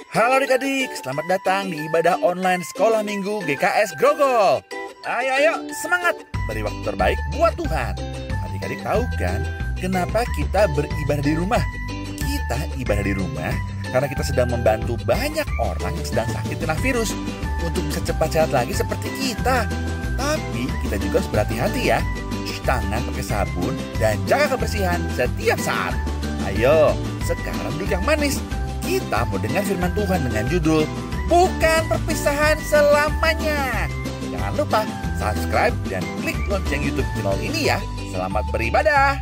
Halo adik-adik, selamat datang di ibadah online Sekolah Minggu GKS Grogol. Ayo, semangat, beri waktu terbaik buat Tuhan. Adik-adik tahu kan, kenapa kita beribadah di rumah? Kita ibadah di rumah karena kita sedang membantu banyak orang yang sedang sakit kena virus untuk bisa cepat sehat lagi seperti kita. Tapi kita juga harus berhati-hati ya. Cuci tangan pakai sabun dan jaga kebersihan setiap saat. Ayo, sekarang duduk yang manis. Kita mau dengar firman Tuhan dengan judul Bukan Perpisahan Selamanya. Jangan lupa subscribe dan klik lonceng YouTube channel ini ya. Selamat beribadah.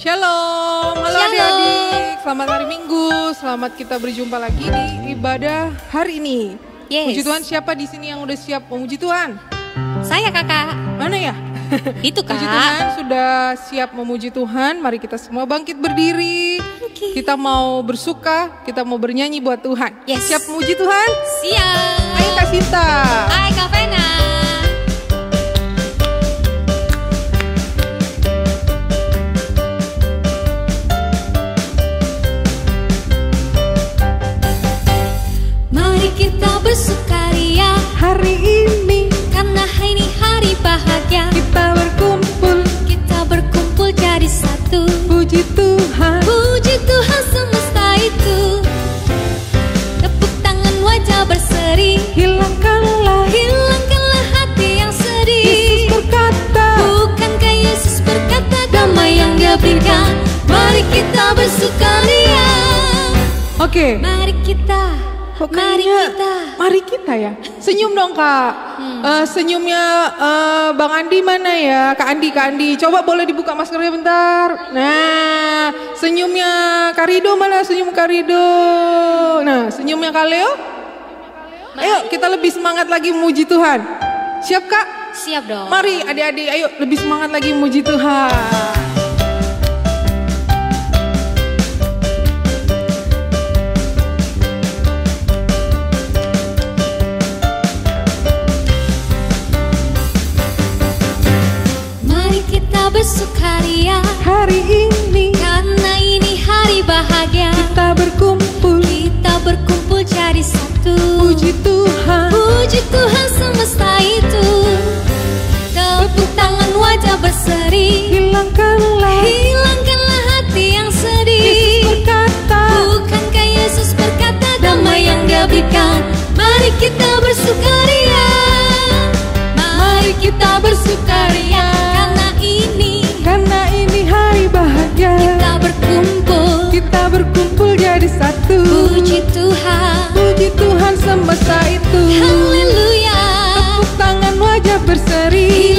Shalom, halo adik-adik. Selamat hari Minggu. Selamat kita berjumpa lagi di ibadah hari ini. Puji Tuhan, siapa di sini yang udah siap memuji Tuhan? Saya kakak. Mana ya? Itu kak. Puji Tuhan, sudah siap memuji Tuhan. Mari kita semua bangkit berdiri. Kita mau bersuka, kita mau bernyanyi buat Tuhan. Siap memuji Tuhan? Siap. Ayo Kak Sinta. Hai Kak Vena. Mari kita bersukaria Hari ini karena ini hari bahagia. kita berkumpul jadi satu. Puji Tuhan. Puji Tuhan semesta itu. Tepuk tangan wajah berseri. Hilangkanlah hati yang sedih. Yesus berkata, bukankah Yesus berkata damai yang Dia berikan. Mari kita bersukaria. Oke. Mari kita. Mari kita ya. Senyum dong Kak. Senyumnya Bang Andi mana ya? Kak Andi. Coba boleh dibuka maskernya bentar. Nah, senyumnya Kak Rido mana? Senyum Kak Rido. Nah, senyumnya Kak Leo. Ayo kita lebih semangat lagi memuji Tuhan. Siap Kak? Siap dong. Mari adik-adik, ayo lebih semangat lagi memuji Tuhan. Bersukaria hari ini karena ini hari bahagia. Kita berkumpul jadi satu. Puji Tuhan. Puji Tuhan semesta itu. Tepuk tangan wajah berseri. Hilangkanlah hati yang sedih. Yesus berkata, bukankah Yesus berkata damai yang Dia berikan. Mari kita bersukaria. Mari kita bersukaria. Karena ini hari bahagia. Kita berkumpul jadi satu. Puji Tuhan semesta itu. Haleluya. Tepuk tangan wajah berseri.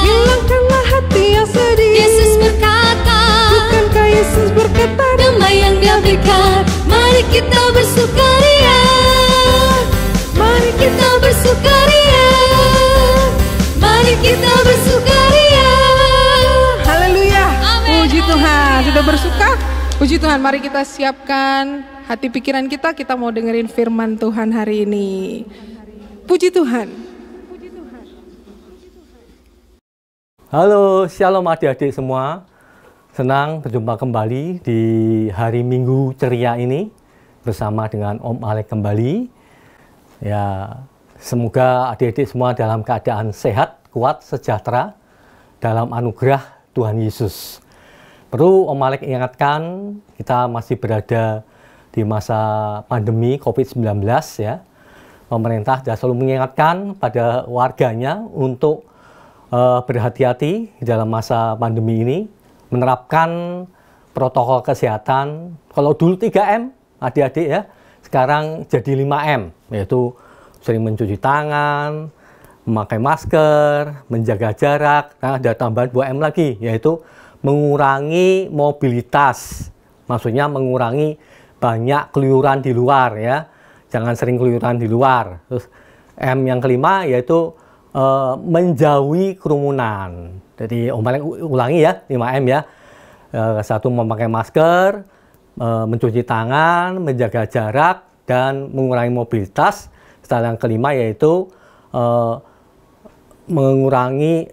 Hilangkanlah hati yang sedih. Yesus berkata, bukankah Yesus berkata damai yang Dia berikan. Mari kita bersukaria. Mari kita bersukaria. Mari kita bersukaria. Haleluya. Amen. Puji Tuhan. Sudah bersuka? Puji Tuhan. Mari kita siapkan hati pikiran kita. Kita mau dengerin firman Tuhan hari ini. Puji Tuhan. Halo, shalom adik-adik semua. Senang berjumpa kembali di hari Minggu ceria ini bersama dengan Om Alek kembali. Ya, semoga adik-adik semua dalam keadaan sehat, kuat, sejahtera dalam anugerah Tuhan Yesus. Perlu Om Alek ingatkan, kita masih berada di masa pandemi COVID-19 ya. Pemerintah sudah selalu mengingatkan pada warganya untuk berhati-hati dalam masa pandemi ini, menerapkan protokol kesehatan. Kalau dulu 3M adik-adik ya, sekarang jadi 5M, yaitu sering mencuci tangan, memakai masker, menjaga jarak. Nah, ada tambahan 2M lagi, yaitu mengurangi mobilitas. Maksudnya mengurangi banyak keluyuran di luar ya. Jangan sering keluyuran di luar. Terus M yang kelima yaitu menjauhi kerumunan. Jadi Om Alek ulangi ya, 5M ya. Satu, memakai masker, mencuci tangan, menjaga jarak, dan mengurangi mobilitas. Setelah yang kelima yaitu mengurangi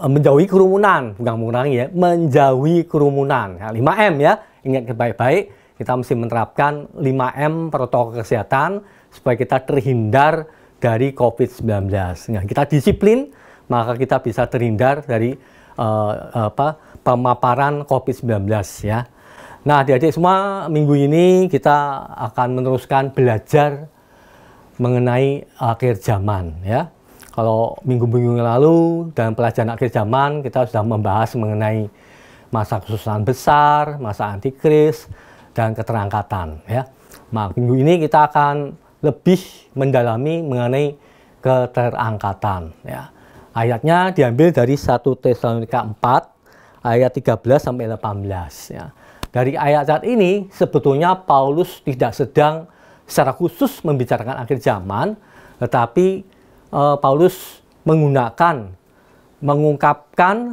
menjauhi kerumunan, bukan mengurangi ya, menjauhi kerumunan. Nah, 5M ya, ingat baik-baik, kita mesti menerapkan 5M protokol kesehatan supaya kita terhindar dari COVID-19. Nah, kita disiplin, maka kita bisa terhindar dari pemaparan COVID-19 ya. Nah, adik-adik semua, minggu ini kita akan meneruskan belajar mengenai akhir zaman ya. Kalau minggu-minggu yang lalu dalam pelajaran akhir zaman kita sudah membahas mengenai masa kesusahan besar, masa antikris, dan keterangkatan ya. Nah, minggu ini kita akan lebih mendalami mengenai keterangkatan ya. Ayatnya diambil dari 1 Tesalonika 4 ayat 13 sampai 18 ya. Dari ayat-ayat ini sebetulnya Paulus tidak sedang secara khusus membicarakan akhir zaman, tetapi Paulus mengungkapkan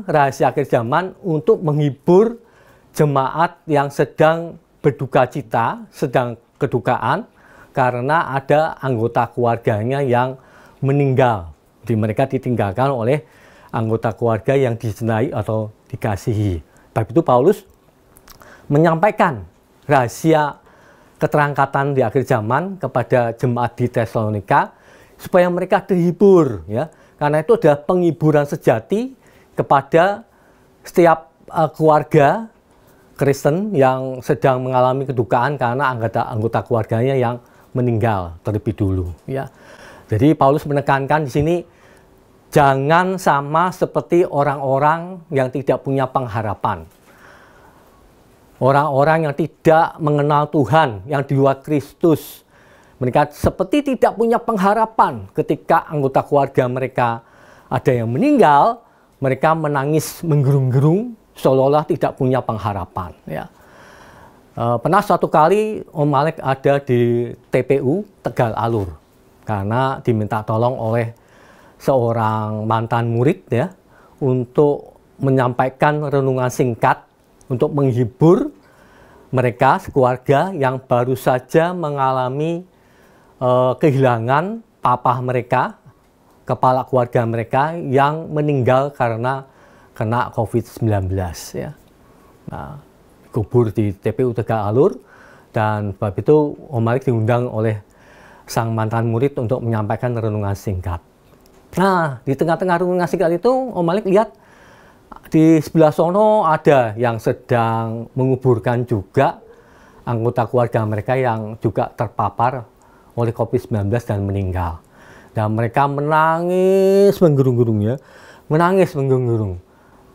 rahasia akhir zaman untuk menghibur jemaat yang sedang berduka cita, sedang kedukaan karena ada anggota keluarganya yang meninggal. Jadi mereka ditinggalkan oleh anggota keluarga yang dicintai atau dikasihi. Sebab itu Paulus menyampaikan rahasia keterangkatan di akhir zaman kepada jemaat di Tesalonika supaya mereka terhibur ya. Karena itu adalah penghiburan sejati kepada setiap keluarga Kristen yang sedang mengalami kedukaan karena anggota keluarganya yang meninggal terlebih dulu ya. Jadi Paulus menekankan di sini jangan sama seperti orang-orang yang tidak punya pengharapan. Orang-orang yang tidak mengenal Tuhan, yang di luar Kristus. Mereka seperti tidak punya pengharapan ketika anggota keluarga mereka ada yang meninggal, mereka menangis menggerung-gerung seolah-olah tidak punya pengharapan. Ya. Pernah suatu kali Om Malik ada di TPU Tegal Alur karena diminta tolong oleh seorang mantan murid ya untuk menyampaikan renungan singkat untuk menghibur mereka sekeluarga yang baru saja mengalami kehilangan papa mereka, kepala keluarga mereka yang meninggal karena kena COVID-19 ya. Nah, kubur di TPU Tegal Alur dan sebab itu Om Malik diundang oleh sang mantan murid untuk menyampaikan renungan singkat. Nah, di tengah-tengah renungan singkat itu Om Malik lihat di sebelah sono ada yang sedang menguburkan juga anggota keluarga mereka yang juga terpapar oleh COVID-19 dan meninggal. Dan mereka menangis menggerung-gerung ya. Menangis menggerung-gerung.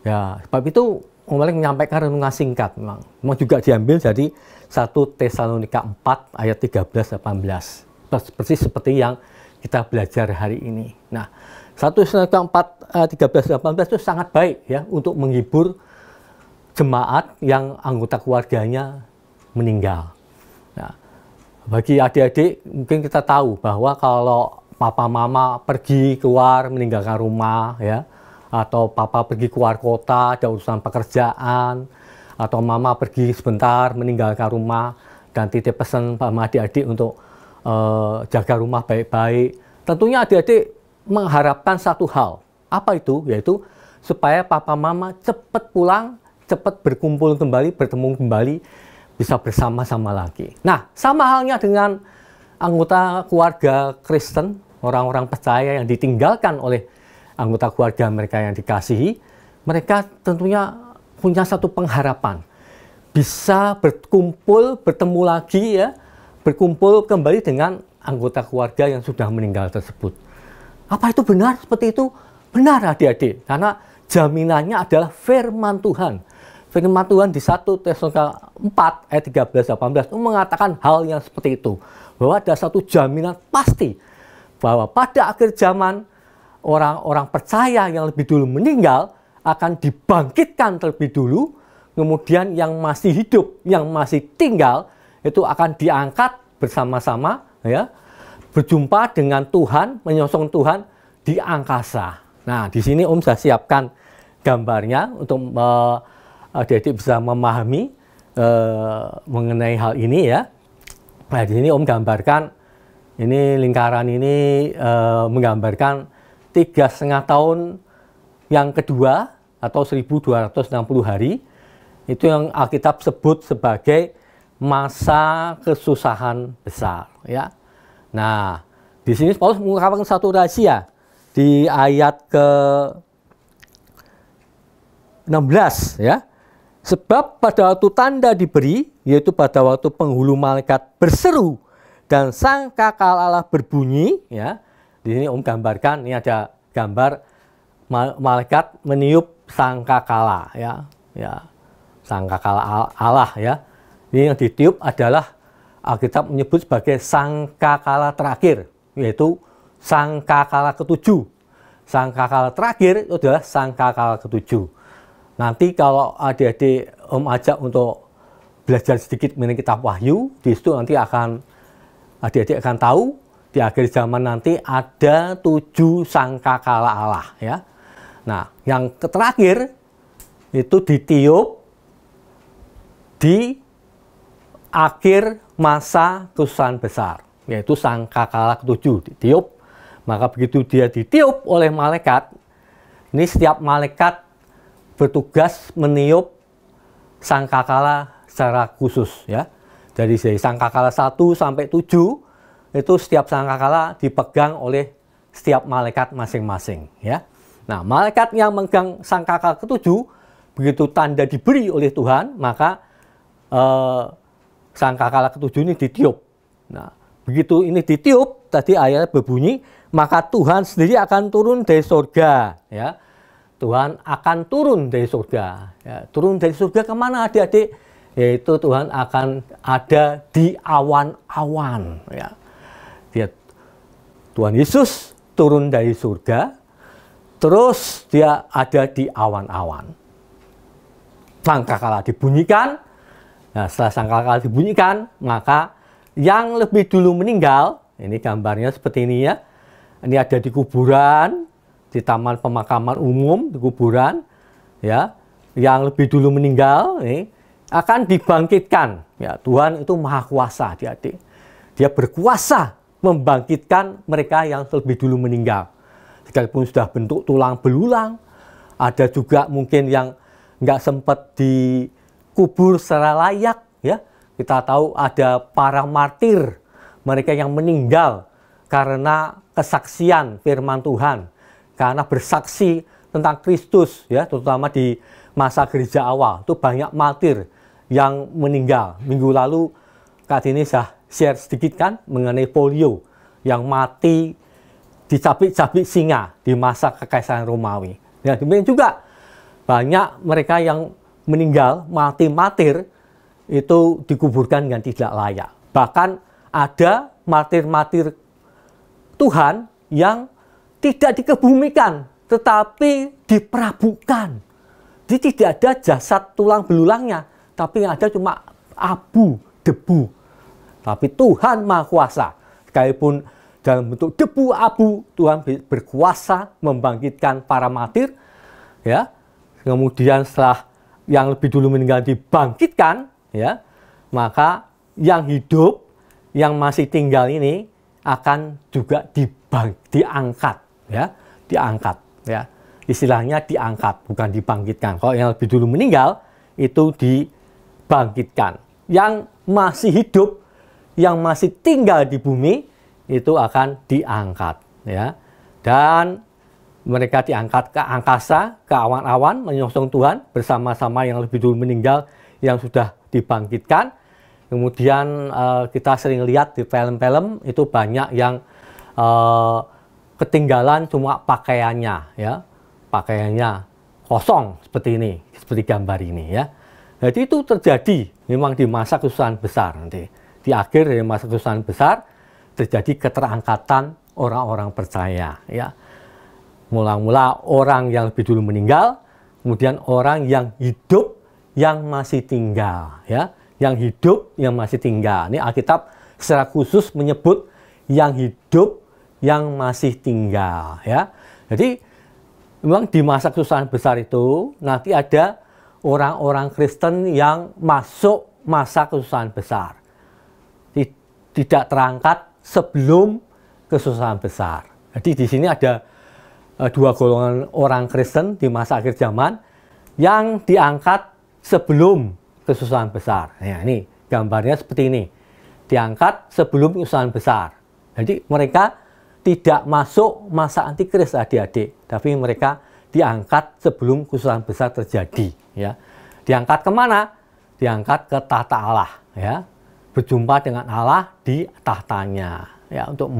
Ya, sebab itu Om Malik menyampaikan renungan singkat memang juga diambil dari 1 Tesalonika 4 ayat 13-18. Persis seperti yang kita belajar hari ini. Nah, 1 Tesalonika 4 ayat 13-18 itu sangat baik ya untuk menghibur jemaat yang anggota keluarganya meninggal. Nah, bagi adik-adik mungkin kita tahu bahwa kalau papa mama pergi keluar meninggalkan rumah ya, atau papa pergi keluar kota ada urusan pekerjaan, atau mama pergi sebentar meninggalkan rumah dan titip pesan sama adik-adik untuk jaga rumah baik-baik. Tentunya adik-adik mengharapkan satu hal. Apa itu? Yaitu supaya papa mama cepat pulang, cepat berkumpul kembali, bertemu kembali, bisa bersama-sama lagi. Nah, sama halnya dengan anggota keluarga Kristen, orang-orang percaya yang ditinggalkan oleh anggota keluarga mereka yang dikasihi, mereka tentunya punya satu pengharapan. Bisa berkumpul, bertemu lagi ya, berkumpul kembali dengan anggota keluarga yang sudah meninggal tersebut. Apa itu benar seperti itu? Benar adik-adik, karena jaminannya adalah firman Tuhan. Firman Tuhan di 1 Tesalonika 4 ayat 13-18 itu mengatakan hal yang seperti itu. Bahwa ada satu jaminan pasti bahwa pada akhir zaman orang-orang percaya yang lebih dulu meninggal akan dibangkitkan terlebih dulu. Kemudian yang masih hidup, yang masih tinggal itu akan diangkat bersama-sama ya, berjumpa dengan Tuhan, menyongsong Tuhan di angkasa. Nah, di sini Om saya siapkan gambarnya untuk adik-adik bisa memahami mengenai hal ini ya. Nah, di sini Om gambarkan, ini lingkaran ini menggambarkan 3,5 tahun yang kedua atau 1260 hari, itu yang Alkitab sebut sebagai masa kesusahan besar, ya. Nah, di sini Paulus mengungkapkan satu rahasia di ayat ke-16, ya. Sebab pada waktu tanda diberi, yaitu pada waktu penghulu malaikat berseru dan sangkakala Allah berbunyi, ya. Di sini gambarkan, ini ada gambar malaikat meniup sangkakala, ya. Ya. Sangkakala Allah, ya. Ini yang ditiup adalah Alkitab menyebut sebagai sangkakala terakhir, yaitu sangkakala ke-7. Sangkakala terakhir itu adalah sangkakala ke-7. Nanti kalau adik-adik Om ajak untuk belajar sedikit mengenai kitab Wahyu, di situ nanti adik-adik akan tahu di akhir zaman nanti ada 7 sangkakala Allah, ya. Nah, yang terakhir itu ditiup di akhir masa kesusahan besar, yaitu sangkakala ke-7 ditiup. Maka begitu dia ditiup oleh malaikat, ini setiap malaikat bertugas meniup sangkakala secara khusus, ya. Jadi dari sangkakala 1 sampai 7 itu setiap sangkakala dipegang oleh setiap malaikat masing-masing, ya. Nah, malaikat yang memegang sangkakala ke-7 begitu tanda diberi oleh Tuhan, maka sangkakala ke-7 ini ditiup. Nah, begitu ini ditiup, tadi ayatnya berbunyi, maka Tuhan sendiri akan turun dari surga, ya. Tuhan akan turun dari surga, ya. Turun dari surga kemana adik-adik? Yaitu Tuhan akan ada di awan-awan, ya. Tuhan Yesus turun dari surga, terus dia ada di awan-awan. Sangkakala dibunyikan. Nah, setelah sangkakala dibunyikan, maka yang lebih dulu meninggal, ini gambarnya seperti ini, ya. Ini ada di kuburan, di taman pemakaman umum, di kuburan, ya. Yang lebih dulu meninggal, ini akan dibangkitkan. Ya, Tuhan itu maha kuasa, adik-adik. Dia berkuasa membangkitkan mereka yang lebih dulu meninggal. Sekalipun sudah bentuk tulang belulang, ada juga mungkin yang nggak sempat dikubur secara layak, ya. Kita tahu ada para martir, mereka yang meninggal karena kesaksian firman Tuhan, karena bersaksi tentang Kristus, ya, terutama di masa gereja awal itu banyak martir yang meninggal. Minggu lalu Kak Dini saya share sedikit kan mengenai polio yang mati dicabik-cabik singa di masa kekaisaran Romawi. Ya, demikian juga banyak mereka yang meninggal, mati martir, itu dikuburkan dengan tidak layak. Bahkan ada martir-martir Tuhan yang tidak dikebumikan, tetapi diperabukan. Jadi tidak ada jasad tulang belulangnya, tapi yang ada cuma abu, debu. Tapi Tuhan Maha Kuasa, sekalipun dalam bentuk debu abu, Tuhan berkuasa membangkitkan para martir, ya. Kemudian setelah yang lebih dulu meninggal dibangkitkan, ya, maka yang hidup, yang masih tinggal ini akan juga diangkat, ya, diangkat, ya. Istilahnya diangkat, bukan dibangkitkan. Kalau yang lebih dulu meninggal itu dibangkitkan. Yang masih hidup, yang masih tinggal di bumi itu akan diangkat, ya. Dan mereka diangkat ke angkasa, ke awan-awan, menyongsong Tuhan bersama-sama yang lebih dulu meninggal yang sudah dibangkitkan. Kemudian kita sering lihat di film-film itu banyak yang ketinggalan cuma pakaiannya, ya, pakaiannya kosong seperti ini, seperti gambar ini, ya. Jadi itu terjadi memang di masa kesusahan besar nanti. Di akhir dari masa kesusahan besar terjadi keterangkatan orang-orang percaya, ya. Mula-mula orang yang lebih dulu meninggal, kemudian orang yang hidup yang masih tinggal, ya. Yang hidup yang masih tinggal. Ini Alkitab secara khusus menyebut yang hidup yang masih tinggal, ya. Jadi memang di masa kesusahan besar itu nanti ada orang-orang Kristen yang masuk masa kesusahan besar. Tidak terangkat sebelum kesusahan besar. Jadi di sini ada dua golongan orang Kristen di masa akhir zaman yang diangkat sebelum kesusahan besar. Ya, ini gambarnya seperti ini. Diangkat sebelum kesusahan besar. Jadi mereka tidak masuk masa antikris adik-adik, tapi mereka diangkat sebelum kesusahan besar terjadi. Ya. Diangkat kemana? Diangkat ke tahta Allah. Ya. Berjumpa dengan Allah di tahtanya. Ya, untuk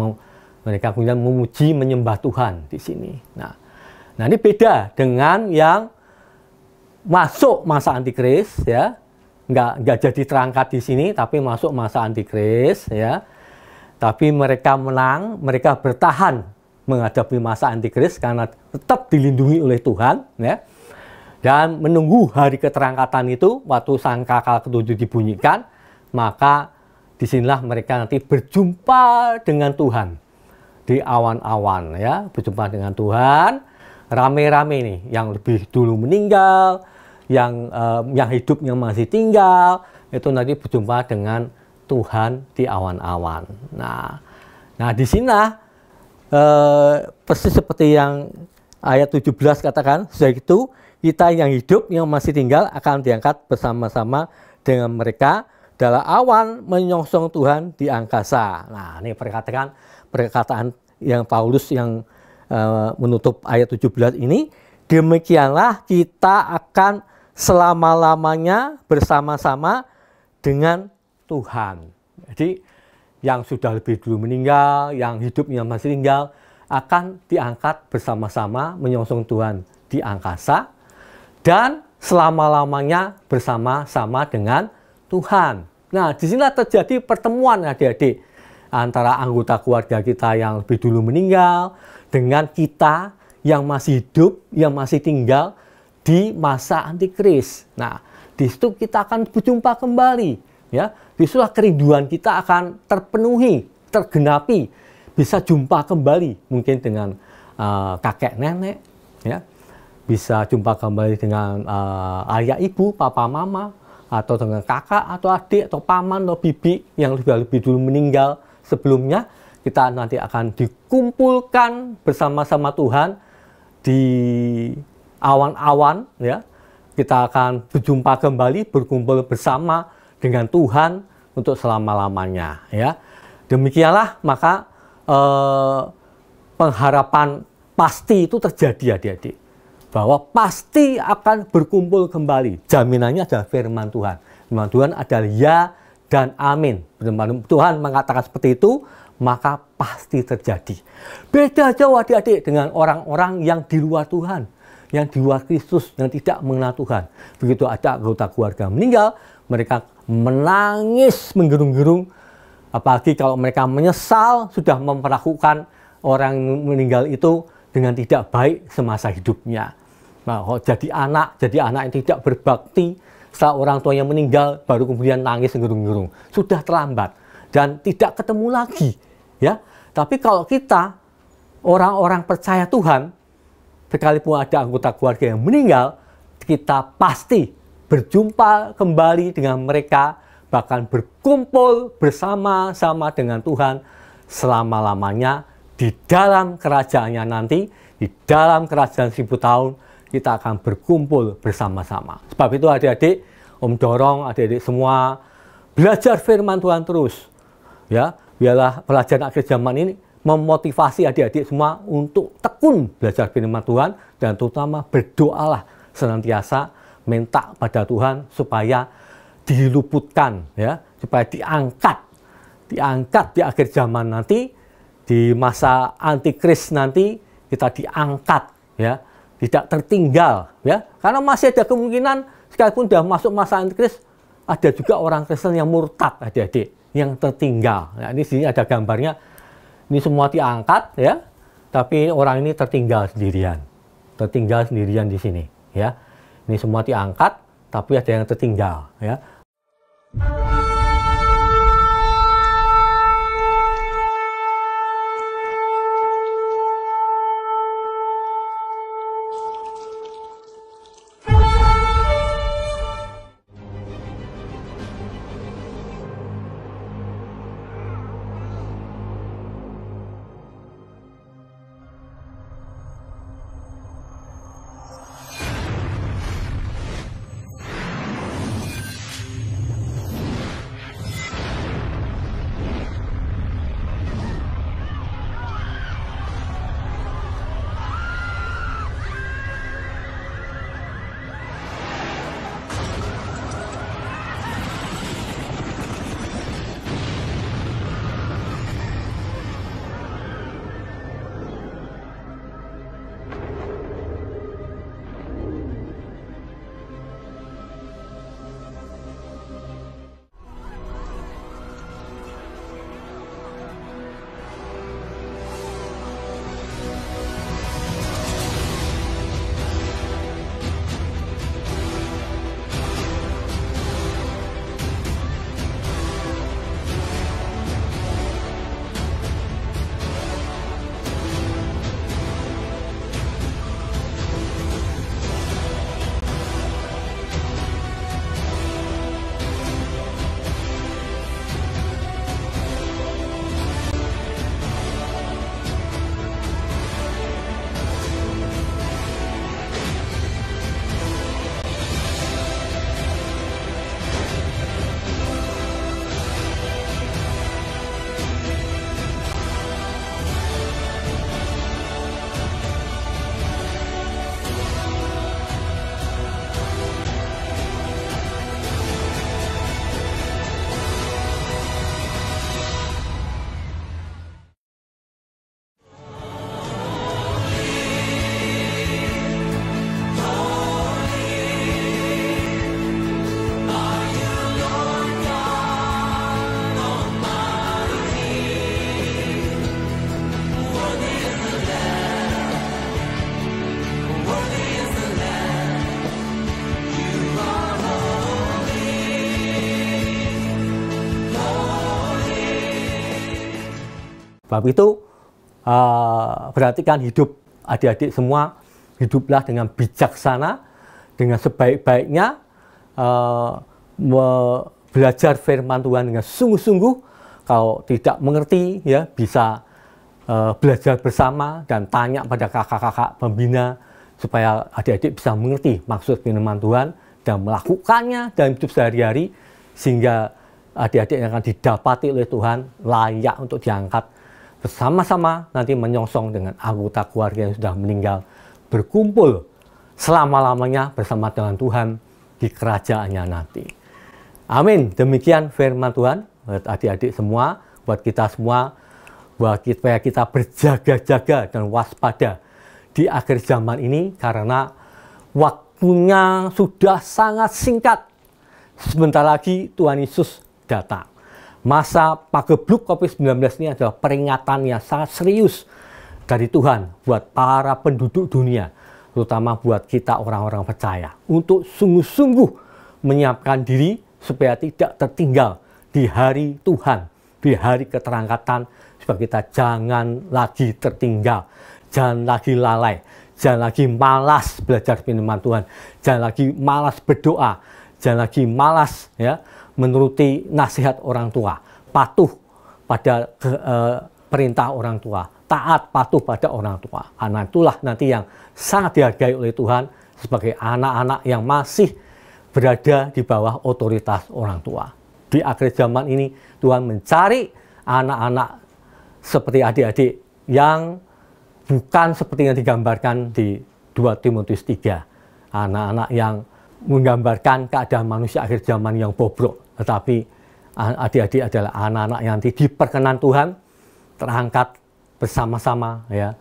mereka kemudian memuji, menyembah Tuhan di sini. Nah ini beda dengan yang masuk masa antikris, ya, nggak jadi terangkat di sini, tapi masuk masa antikris, ya. Tapi mereka menang, mereka bertahan menghadapi masa antikris karena tetap dilindungi oleh Tuhan, ya. Dan menunggu hari keterangkatan itu, waktu sangkakala ketujuh dibunyikan, maka disinilah mereka nanti berjumpa dengan Tuhan di awan-awan, ya, berjumpa dengan Tuhan, rame-rame nih, yang lebih dulu meninggal, yang hidupnya masih tinggal, itu nanti berjumpa dengan Tuhan di awan-awan. Nah di sinilah persis seperti yang ayat 17 katakan, sudah itu kita yang hidup yang masih tinggal akan diangkat bersama-sama dengan mereka dalam awan menyongsong Tuhan di angkasa. Nah ini perkataan yang Paulus yang menutup ayat 17 ini, demikianlah kita akan selama-lamanya bersama-sama dengan Tuhan. Jadi yang sudah lebih dulu meninggal, yang hidupnya masih tinggal, akan diangkat bersama-sama menyongsong Tuhan di angkasa, dan selama-lamanya bersama-sama dengan Tuhan. Nah, disinilah terjadi pertemuan adik-adik antara anggota keluarga kita yang lebih dulu meninggal dengan kita yang masih hidup, yang masih tinggal di masa antikris. Nah, di situ kita akan berjumpa kembali, ya. Disitulah kerinduan kita akan terpenuhi, tergenapi, bisa jumpa kembali mungkin dengan kakek nenek, ya. Bisa jumpa kembali dengan ayah ibu, papa mama, atau dengan kakak atau adik atau paman atau bibi yang lebih dulu meninggal sebelumnya. Kita nanti akan dikumpulkan bersama-sama Tuhan di awan-awan, ya. Kita akan berjumpa kembali, berkumpul bersama dengan Tuhan untuk selama-lamanya, ya. Demikianlah maka pengharapan pasti itu terjadi adik-adik, bahwa pasti akan berkumpul kembali. Jaminannya adalah firman Tuhan. Firman Tuhan adalah ya dan amin. Tuhan mengatakan seperti itu, maka pasti terjadi. Beda jauh adik-adik dengan orang-orang yang di luar Tuhan, yang di luar Kristus, yang tidak mengenal Tuhan. Begitu ada anggota keluarga meninggal, mereka menangis menggerung-gerung, apalagi kalau mereka menyesal sudah memperlakukan orang meninggal itu dengan tidak baik semasa hidupnya. Nah, jadi anak yang tidak berbakti, setelah orang tuanya meninggal baru kemudian nangis menggerung-gerung, sudah terlambat dan tidak ketemu lagi, ya. Tapi kalau kita orang-orang percaya Tuhan, sekalipun ada anggota keluarga yang meninggal, kita pasti berjumpa kembali dengan mereka, bahkan berkumpul bersama-sama dengan Tuhan selama-lamanya di dalam kerajaannya nanti, di dalam kerajaan 1000 tahun, kita akan berkumpul bersama-sama. Sebab itu adik-adik, Om dorong adik-adik semua belajar firman Tuhan terus. Ya, biarlah pelajaran akhir zaman ini memotivasi adik-adik semua untuk tekun belajar firman Tuhan, dan terutama berdoalah senantiasa, minta pada Tuhan supaya diluputkan, ya, supaya diangkat di akhir zaman nanti, di masa antikris nanti kita diangkat, ya, tidak tertinggal, ya, karena masih ada kemungkinan sekalipun sudah masuk masa antikris, ada juga orang Kristen yang murtad adik-adik, yang tertinggal. Nah, ini sini ada gambarnya, ini semua diangkat, ya, tapi orang ini tertinggal sendirian di sini, ya. Ini semua diangkat, tapi ada yang tertinggal, ya. Sebab itu perhatikan hidup adik-adik semua, hiduplah dengan bijaksana, dengan sebaik-baiknya, belajar firman Tuhan dengan sungguh-sungguh. Kalau tidak mengerti, ya bisa belajar bersama dan tanya pada kakak-kakak pembina supaya adik-adik bisa mengerti maksud firman Tuhan dan melakukannya dalam hidup sehari-hari, sehingga adik-adik yang akan didapati oleh Tuhan layak untuk diangkat bersama-sama nanti menyongsong dengan anggota keluarga yang sudah meninggal, berkumpul selama-lamanya bersama dengan Tuhan di kerajaannya nanti. Amin. Demikian firman Tuhan buat adik-adik semua, buat kita semua, supaya kita berjaga-jaga dan waspada di akhir zaman ini, karena waktunya sudah sangat singkat. Sebentar lagi Tuhan Yesus datang. Masa pagebluk COVID-19 ini adalah peringatan yang sangat serius dari Tuhan buat para penduduk dunia, terutama buat kita orang-orang percaya, untuk sungguh-sungguh menyiapkan diri supaya tidak tertinggal di hari Tuhan, di hari keterangkatan, supaya kita jangan lagi tertinggal, jangan lagi lalai, jangan lagi malas belajar firman Tuhan, jangan lagi malas berdoa, jangan lagi malas ya menuruti nasihat orang tua, patuh pada perintah orang tua, taat patuh pada orang tua. Karena itulah nanti yang sangat dihargai oleh Tuhan sebagai anak-anak yang masih berada di bawah otoritas orang tua. Di akhir zaman ini Tuhan mencari anak-anak seperti adik-adik yang bukan seperti yang digambarkan di 2 Timotius 3. Anak-anak yang menggambarkan keadaan manusia akhir zaman yang bobrok. Tetapi adik-adik adalah anak-anak yang nanti diperkenan Tuhan, terangkat bersama-sama, ya,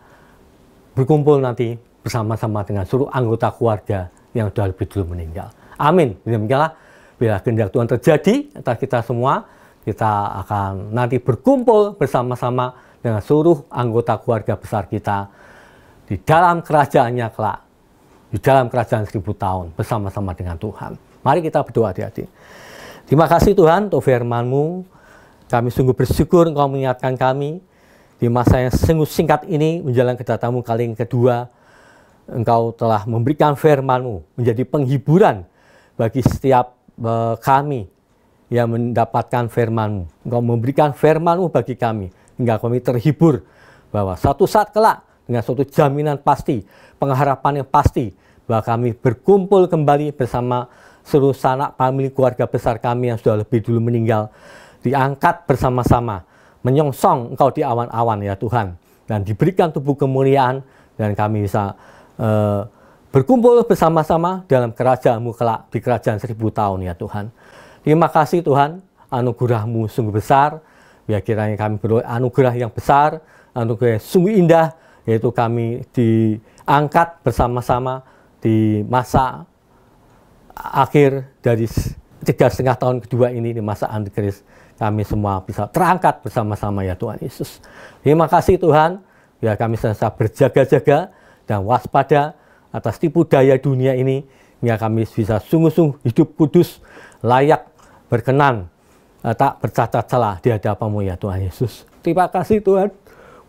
berkumpul nanti bersama-sama dengan seluruh anggota keluarga yang sudah lebih dulu meninggal. Amin. Demikianlah, bila kehendak Tuhan terjadi atas kita semua, kita akan nanti berkumpul bersama-sama dengan seluruh anggota keluarga besar kita di dalam kerajaannya kelak, di dalam kerajaan 1000 tahun bersama-sama dengan Tuhan. Mari kita berdoa, adik-adik. Terima kasih Tuhan untuk firman-Mu. Kami sungguh bersyukur Engkau mengingatkan kami di masa yang sungguh singkat ini menjelang kedatangan-Mu kali yang kedua. Engkau telah memberikan firman-Mu menjadi penghiburan bagi setiap kami yang mendapatkan firman-Mu. Engkau memberikan firman-Mu bagi kami hingga kami terhibur bahwa suatu saat kelak dengan suatu jaminan pasti, pengharapan yang pasti, bahwa kami berkumpul kembali bersama seluruh sanak famili keluarga besar kami yang sudah lebih dulu meninggal, diangkat bersama-sama, menyongsong Engkau di awan-awan ya Tuhan, dan diberikan tubuh kemuliaan, dan kami bisa berkumpul bersama-sama dalam kerajaan-Mu kelak di kerajaan 1000 tahun ya Tuhan. Terima kasih Tuhan, anugerah-Mu sungguh besar, biar kiranya kami beroleh anugerah yang besar, anugerah yang sungguh indah, yaitu kami diangkat bersama-sama di masa akhir dari 3,5 tahun kedua ini, di masa antikris, kami semua bisa terangkat bersama-sama ya Tuhan Yesus. Terima kasih Tuhan, biar kami senantiasa berjaga-jaga dan waspada atas tipu daya dunia ini, biar kami bisa sungguh-sungguh hidup kudus, layak, berkenan, tak bercacat celah di hadapan-Mu ya Tuhan Yesus. Terima kasih Tuhan,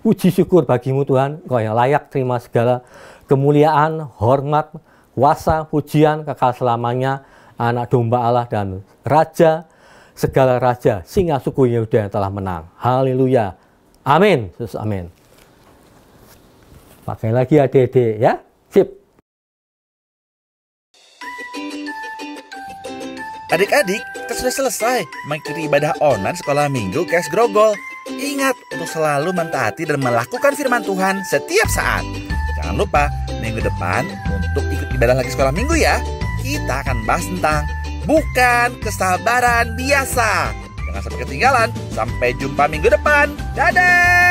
puji syukur bagi-Mu Tuhan, Engkau yang layak terima segala kemuliaan, hormat, kuasa, pujian kekal selamanya, anak domba Allah dan raja, segala raja, singa suku Yehuda yang telah menang. Haleluya. Amin. Yesus, amin. Pakai lagi adik-adik ya. Sip. Adik-adik, kita sudah selesai mengikuti ibadah online sekolah minggu GKS Grogol. Ingat untuk selalu mentaati dan melakukan firman Tuhan setiap saat. Jangan lupa minggu depan untuk ikut ibadah lagi sekolah minggu ya. Kita akan bahas tentang bukan kesabaran biasa. Jangan sampai ketinggalan. Sampai jumpa minggu depan. Dadah!